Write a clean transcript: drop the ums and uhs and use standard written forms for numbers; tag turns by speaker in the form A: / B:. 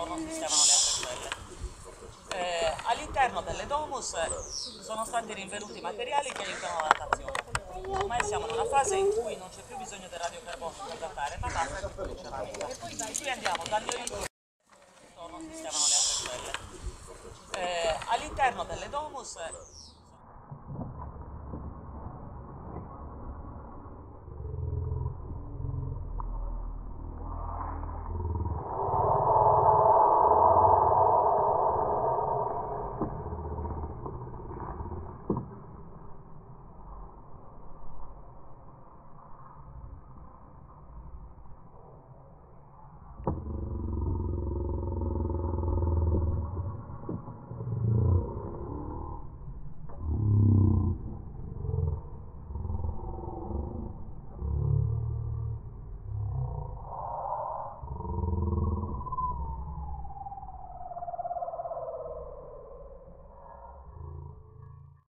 A: non sistemano le altre celle. All'interno delle domus sono stati rinvenuti materiali che aiutano la datazione. Ormai siamo in una fase in cui non c'è più bisogno del radiocarbonico per datare, ma basta tutto di ceramica. Qui andiamo dagli origini non sistemano le altre celle. All'interno delle domus